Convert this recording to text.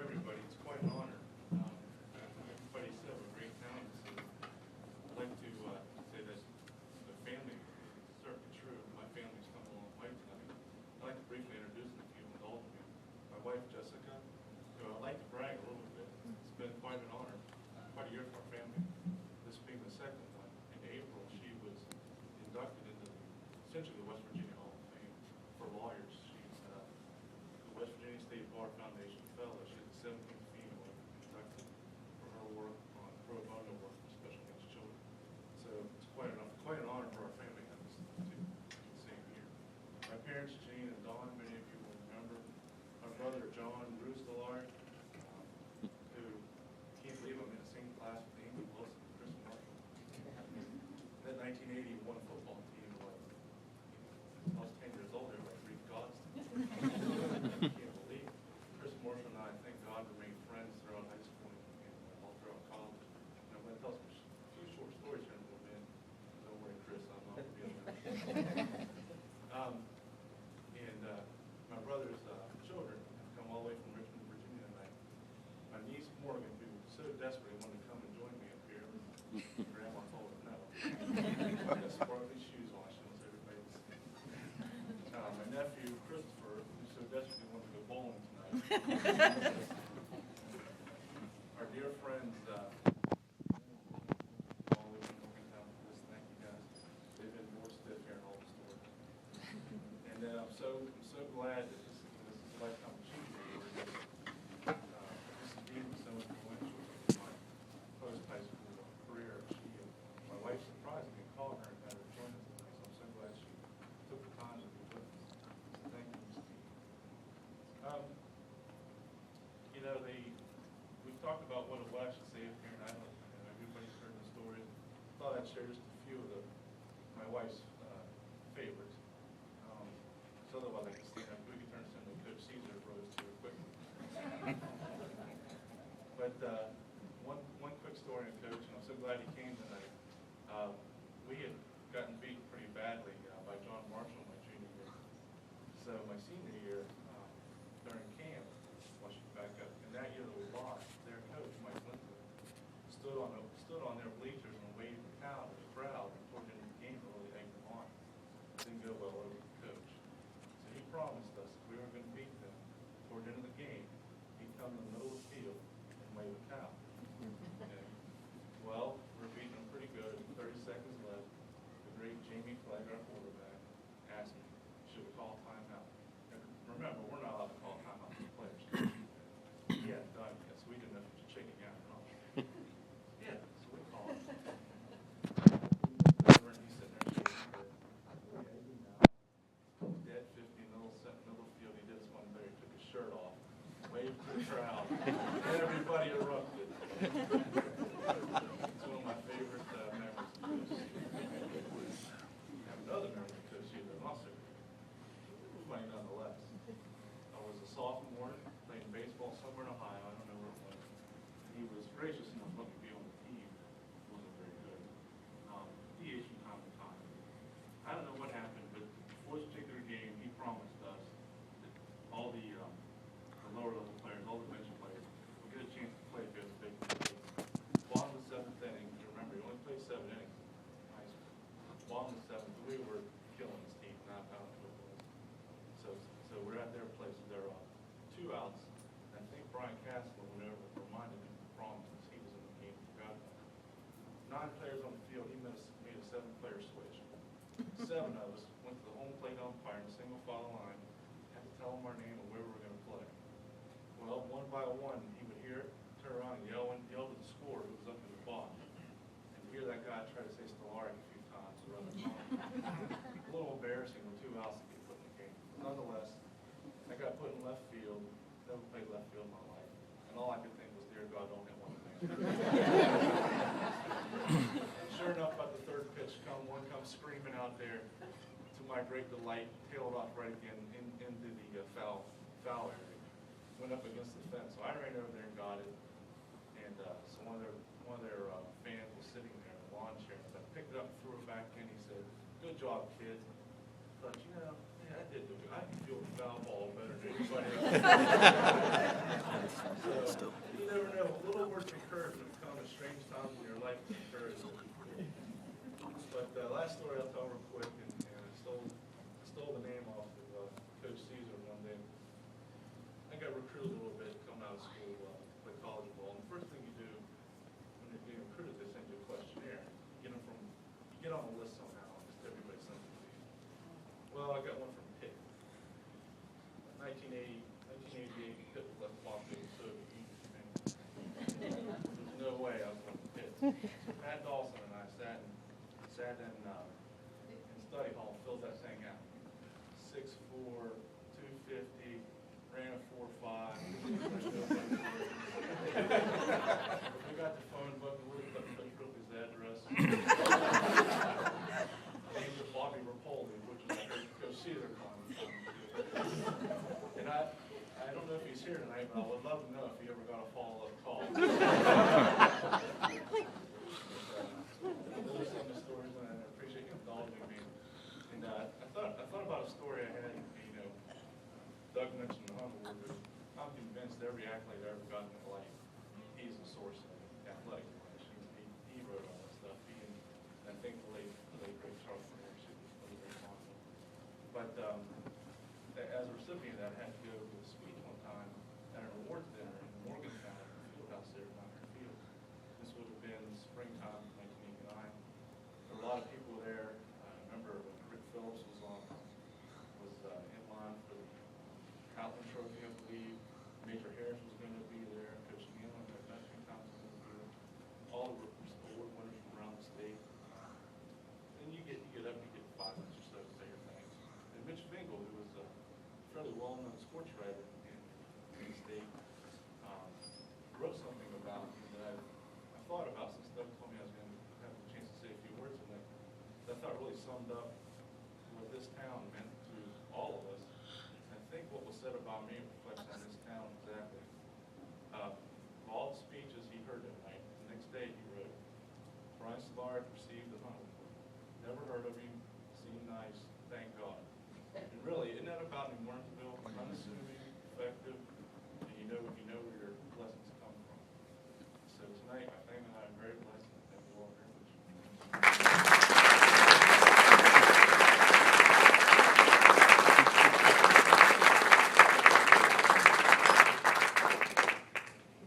everybody. It's quite an honor. Everybody said we're a great town. So I'd like to say that the family is certainly true. My family's come a long way tonight. I'd like to briefly introduce them if you indulge me. My wife, Jessica, who I'd like to brag a little bit. It's been quite an honor, quite a year for our family. This being the second one. In April, she was inducted into essentially the West Virginia Hall of Fame for lawyers. She's the West Virginia State Bar Foundation Fellow. She's the 17th female inducted for her work on pro bono work for special needs children. So it's quite an honor for our family to have this to do the same year. My parents, Jane and Dawn, many of you will remember. My brother, John Stolarik, who can't believe I'm in the same class with Amy Wilson and Chris Marshall. That 1981 football team was, I was 10 years old, everybody Greek gods. I can't believe it. Chris Marshall and I, thank God, remained friends throughout high school and all throughout college. And I'm going to tell some few short stories here in a little bit. Don't worry, Chris, I'm not going to be able to. My brother's children have come all the way from Richmond, Virginia tonight. My niece Morgan, who so desperately wanted to come and join me up here, Grandma told her no. Got sparkly shoes on, she wants everybody to see. My nephew Christopher, who so desperately wanted to go bowling tonight. Our dear friends, all the way from Morgantown for this, thank you guys. They've been more stiff here in all the stores. And I'm so glad that this is a lifetime achievement award. This is being so influential in my post-high school career. My wife surprised me and called her and had her join us tonight, so I'm so glad she took the time to be with us. So thank you, Ms. Steve. We've talked about what a wax should say here, and I don't know, everybody's heard the story. Thought I'd share just a few of my wife's favorites. So otherwise I can stand up. We can turn this into Coach Caesar Rose too quickly. But one quick story on Coach, and I'm so glad he came tonight. We had gotten beat pretty badly by John Marshall my junior year. So my senior year, during camp, I should back up, and that year that we lost, their coach, Mike Linton, stood on their bleachers and waved the towel to the crowd and toward the end of the game to really egg them on. It didn't go well over the coach. So he promised us if we were going to beat them toward the end of the game, he'd come in the middle of the field and wave a towel. Okay. Well, we're beating them pretty good. 30 seconds left. The great Jamie Clegg, our quarterback, asked me, should we call timeout? And remember, we're not allowed to call timeout for players. He hadn't done it yet, so we didn't know if he was shaking out or not. Yeah, so we called. And he's sitting there shaking. Dead 50 in the middle field. He did this one better. He took his shirt off, waved to the crowd, and everybody erupted. It's one of my favorite memories of Coach. I have another memory of Coach either, also funny nonetheless. I was a sophomore playing baseball somewhere in Ohio. I don't know where it was. He was gracious enough to let me be on the team. It wasn't very good. DH from time to time. I don't know what happened, but before this particular game, he promised us that all the lower level players, all the bench players, would get a chance to play against big teams. Bottom of the seventh inning, remember, he only played 7 innings in high school. Bottom of the seventh, we were killing this team, not out of football. So we're at their place, they're 2 outs. And I think Brian Castle went over and reminded him of the promise he was in the game. Forgot about it. 9 players on the field, he made a 7-player switch. 7 of us went to the home plate umpire in a single file line, had to tell him our name and where we were going to play. Well, one by one, he would hear it, turn around and yell at the scorer who was up in the box. And hear that guy try to say Stolarik a few times. A little embarrassing with 2 outs to get put in the game. Nonetheless, I got put in left field, never played left field in my life. And all I could think was, dear God, don't hit one of them. Sure enough, about the 3rd pitch, one comes screaming out there. To my great delight, tailed off right again into the foul area. Went up against the fence. So I ran over there and got it. And so one of their fans was sitting there in the lawn chair. So I picked it up and threw it back in. He said, "Good job, kid." I thought, I did do it. I can feel the foul ball better than anybody else. So of strange times in your life to encourage it. But last story I'll tell real quick, and I stole the name off of Coach Caesar one day. I got recruited a little bit coming out of school to play college ball. And the first thing you do when you're being recruited, they send you a questionnaire. You get on a list somehow, just everybody sends it to you. Well, I got one from Pitt. 1988, Pitt left Boston, so there's no way I was going to Pitt. Pat Dawson and I sat in study hall, filled that thing out. 6'4", 250, ran a 4.5. We got the phone book and looked up Coach Ripley's address. Name was Bobby Rapoli, which was Coach Caesar calling. And I don't know if he's here tonight, but I would love to know if he ever got a follow-up call. Those are some of the stories, and I appreciate you indulging me. And I thought about a story I had. Doug mentioned the Humble, but I'm convinced every accolade I ever got in my life, he's the source of athletic information. He wrote all that stuff. And I think the late great Charles Moore, she was very fond of. But as a recipient of that, I had to go to a speech one time at a rewards dinner in Morgantown at the field house there, Mountain Field. This would have been springtime of 1989. There were a lot of people there. I remember Rick Phillips was in line for the Outland Trophy, I believe. Major Harris was going to be there. Coach Nealon, Coach Thompson was going to be there. All the award winners from around the state. Then you get up, you get 5 minutes or so to say your thanks. And Mitch Fingal, who was a fairly well-known sports writer in the state, wrote something about me that I thought about since Doug told me I was going to have a chance to say a few words on that. That I thought really summed up